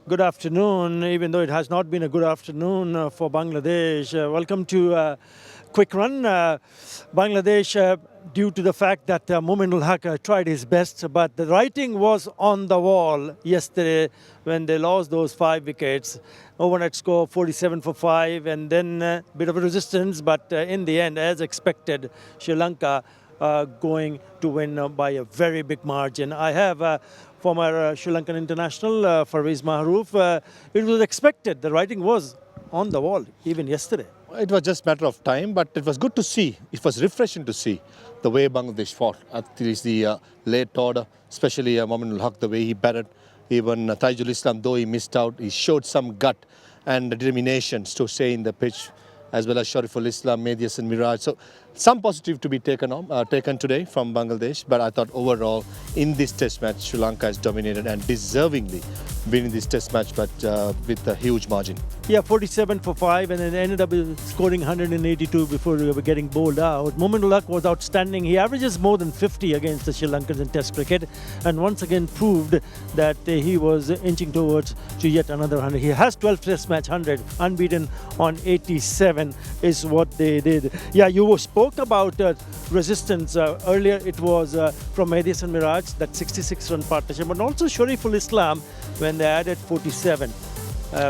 Good afternoon, even though it has not been a good afternoon for Bangladesh. Welcome to Quick Run. Bangladesh, due to the fact that Mominul Haq tried his best, but the writing was on the wall yesterday when they lost those 5 wickets. Overnight score 47 for 5, and then a bit of a resistance, but in the end, as expected, Sri Lanka going to win by a very big margin. I have former Sri Lankan international Farweez Mahroof. It was expected. The writing was on the wall even yesterday. It was just a matter of time, but it was good to see. It was refreshing to see the way Bangladesh fought. At least the late order, especially Mominul Haq, the way he batted. Even Taijul Islam, though he missed out, he showed some gut and determination to stay in the pitch, as well as Shariful Islam, Medius and Miraj. So some positive to be taken today from Bangladesh, but I thought overall in this test match, Sri Lanka has dominated and deservingly winning this test match, but with a huge margin. Yeah, 47 for 5, and then ended up scoring 182 before we were getting bowled out. Mominul Haq was outstanding. He averages more than 50 against the Sri Lankans in Test cricket, and once again proved that he was inching towards to yet another 100. He has 12 Test match 100, unbeaten on 87 is what they did. Yeah, you spoke about resistance. Earlier it was from Medius and Miraj, that 66-run partnership, but also Shariful Islam when they added 47.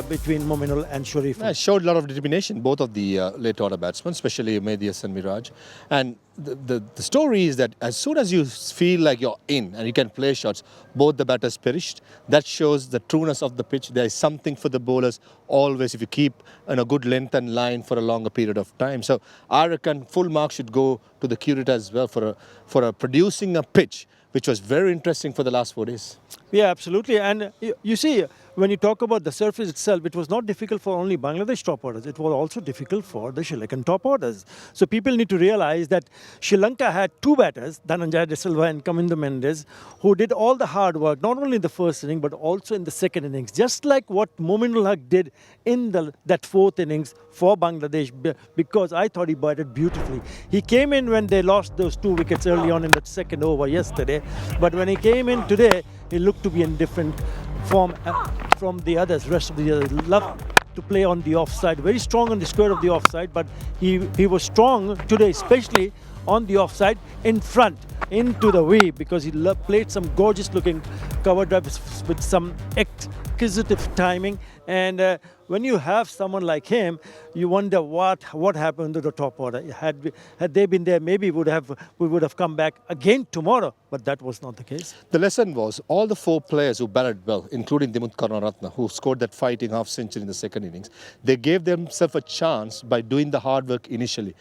Between Mominul and Sharif. Yeah, showed a lot of determination, both of the late order batsmen, especially Medius and Miraj. And the story is that as soon as you feel like you're in and you can play shots, both the batters perished. That shows the trueness of the pitch. There is something for the bowlers always if you keep in a good length and line for a longer period of time. So I reckon full marks should go to the curator as well for producing a pitch which was very interesting for the last 4 days. Yeah, absolutely. And you see, when you talk about the surface itself, it was not difficult for only Bangladesh top orders. It was also difficult for the Sri Lankan top orders. So people need to realize that Sri Lanka had 2 batters, Dhananjaya De Silva and Kamindu Mendes, who did all the hard work, not only in the first inning, but also in the second innings. Just like what Mominul Haq did in that 4th innings for Bangladesh, because I thought he batted beautifully. He came in when they lost those 2 wickets early on in that second over yesterday. But when he came in today, he looked to be in different form from the others, rest of the others. Loved to play on the offside, very strong on the square of the offside, but he was strong today, especially on the offside in front, into the way, because he played some gorgeous looking cover drives with some exquisite timing. And when you have someone like him, you wonder what happened to the top order. Had they been there, maybe we would have come back again tomorrow, but that was not the case. The lesson was all the 4 players who batted well, including Dimut Karunaratne, who scored that fighting half century in the second innings, they gave themselves a chance by doing the hard work initially.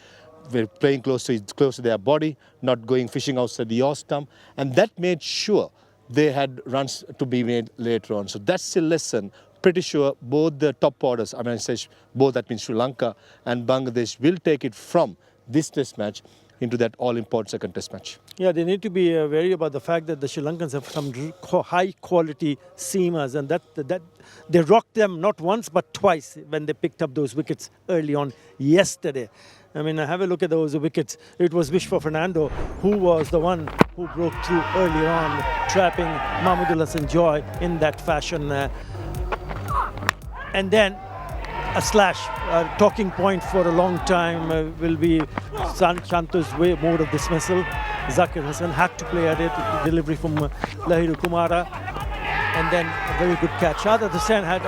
We're playing close to their body, not going fishing outside the off stump, and that made sure they had runs to be made later on. So that's a lesson. Pretty sure both the top orders, I mean, I say both, that means Sri Lanka and Bangladesh, will take it from this test match into that all-important second test match. Yeah, they need to be wary about the fact that the Sri Lankans have some high-quality seamers, and that they rocked them not once but twice when they picked up those wickets early on yesterday. I mean, have a look at those wickets. It was Vishwa Fernando who was the one who broke through early on, trapping Mahmudullah Hassan Joy in that fashion. And then a slash, talking point for a long time will be Shantu's mode of dismissal. Zakir Hassan had to play at it, delivery from Lahiru Kumara. And then a very good catch. Shahid Hussain had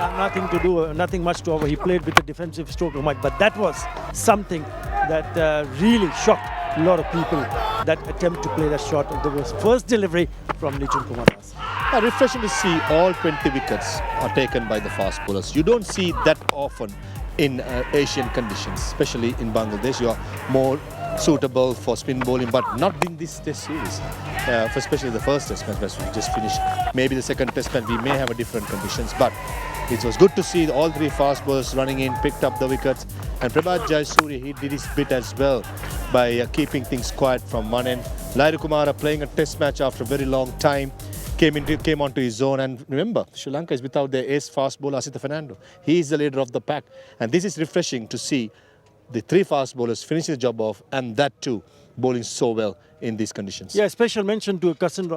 nothing much to offer. He played with a defensive stroke of mind, but that was something that really shocked a lot of people, that attempt to play that shot. There was first delivery from Lichun Kumar. Refreshing to see all 20 wickets are taken by the fast bowlers. You don't see that often in Asian conditions, especially in Bangladesh. You are more suitable for spin bowling, but not in this test series, especially the first test match we just finished. Maybe the second test match we may have a different conditions, but it was good to see all 3 fast bowlers running in, picked up the wickets, and Prabhat Jayasuriya, he did his bit as well by keeping things quiet from one end. Lahiru Kumara playing a test match after a very long time, came onto his zone. And remember, Sri Lanka is without their ace fast bowler Asitha Fernando. He is the leader of the pack, and this is refreshing to see the 3 fast bowlers finishing the job off, and that too bowling so well in these conditions. Yeah, special mention to Kasran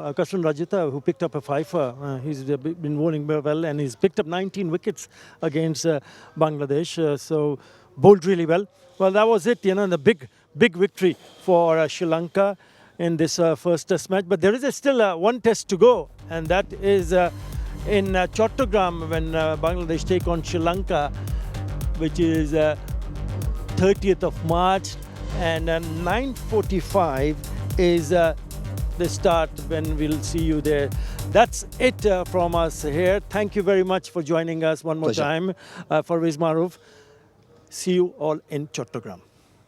Rajita, who picked up a fifer. He's been bowling very well, and he's picked up 19 wickets against Bangladesh. So bowled really well. Well, that was it. The big victory for Sri Lanka in this first Test match. But there is still one test to go, and that is in Chattogram when Bangladesh take on Sri Lanka, which is 30th of March, and 9:45 is the start when we'll see you there. That's it from us here. Thank you very much for joining us one more Pleasure. time. For Riz Maroof, see you all in Chattogram.